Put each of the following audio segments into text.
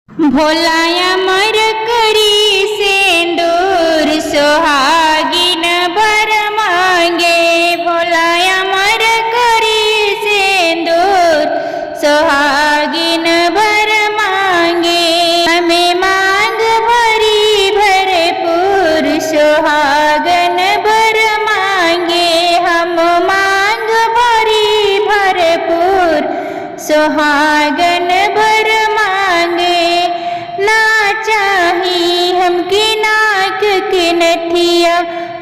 भोलाया मर करी सेंदूर सोहागिन बर मांगे। भोलाया मर करी सेंदूर सोहागिन बर मांगे। हमें मांग भरी भरपूर सोहागन बर मांगे। हम मांग भरी भरपूर सोहागन बर मांगे। ना चाही हमके नाक के नथिया,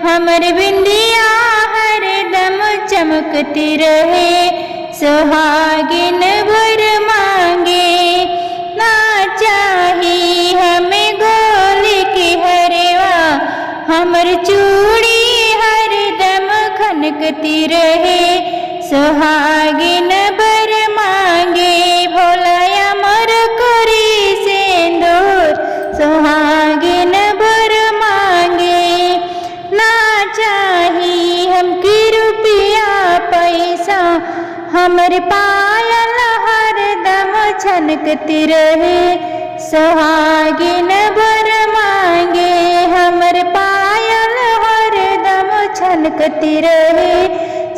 हमर बिंदिया हरदम चमकती रहे सोहागिन बर मांगे। ना चाही हमें गोल के हरवा, हमर चूड़ी हरदम खनकती रहे सोहागिन बर मांगे। भोलाया मर करी सेंदूर सोहागिन बर मांगे। ना चाही हमके रुपया पैसा, हमर पायल हरदम छनकती रहे सोहागिन बर मांगे। हमर पायल हरदम छनकती रहे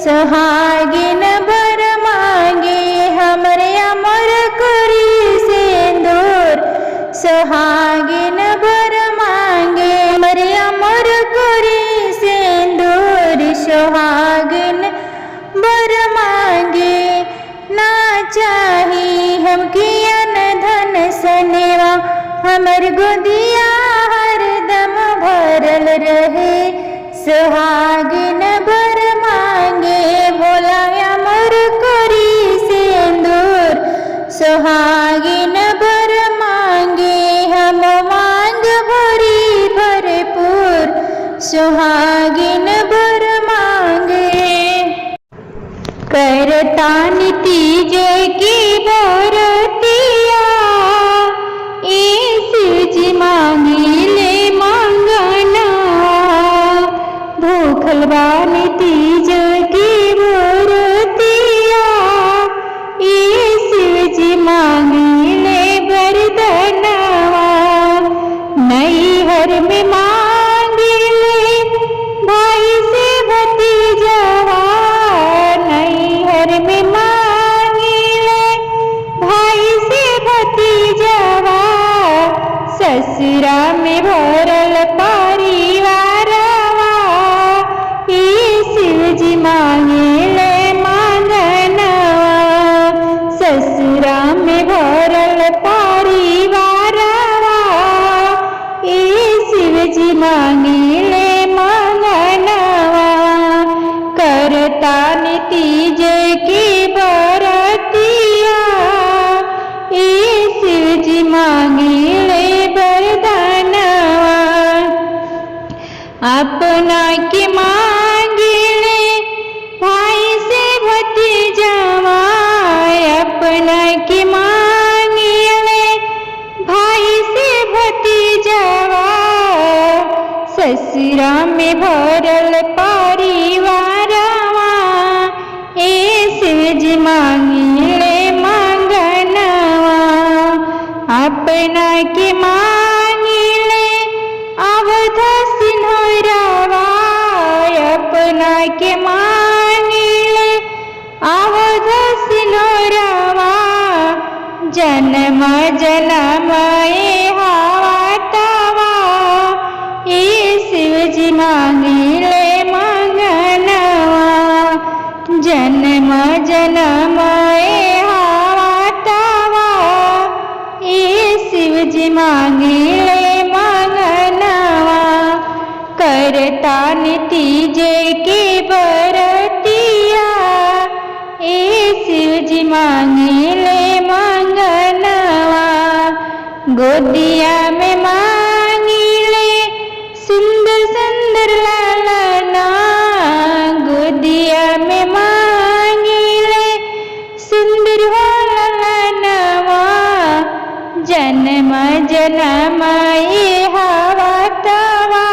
सोहागिन बर मांगे। हमरे अमर करी सेंदूर सोहागिन बर मांगे। हमरे अमर करी सेंदूर सोहागिन बर मांगे। ना चाही हमके अन धन सनेवा, हमर गोदिया हरदम भरल रहे सोहागिन बर मांगे। भोलाया मर करी सेंदूर सोहागिन बर मांगे। हम मांग भरी भरपूर सोहागिन बर मांगे। करतानि तीज की बरतिया, शिवजी मांगी ले मांगना। भूखल बानी तीज की बरतिया, शिवजी मांगी ले वरदानवा। नैहर में मांगी ले भाई से भतीजवा। नैहर में मांगी ले भाई से भतीजवा। ससुरा में भरल परिवारवा, शिवजी मांगे ले मांगनवा। ससुरा में भरल परिवारवा, शिवजी मांगे ले मांगनवा। करतानि तीज की बरतिया, शिवजी मांगे ले वरदानवा। अपना के मांगे ले भाई से भतीजवा। अपना के मांगे ले भाई से भतीजवा। ससुरा में भरल परिवारवा, शिवजी मांगे ले मांगनवा। अपना के मांगे ले अवध सिंहरवा। अपना के मांगे ले अवध सिंहरवा। जन्म जन्म हवा तवा, शिवजी मांगे ले मांगनवा। जन्म जन्म हवा तवा, शिवजी मांगे ले मांगनवा। करतानि तीज की बरतिया, शिवजी मांगे ले मांगनवा। गोदिया में मांगी ले सुंदर सुंदर लालना। गोदिया में मांगी ले सुंदर हो लालनवा। जन्म जन्म हवा तवा,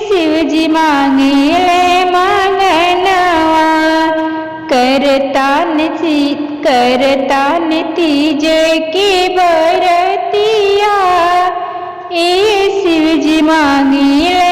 शिवजी मांगे ले मांगनवा। करतानि तीज की बरतिया ए शिव जी मांगी ले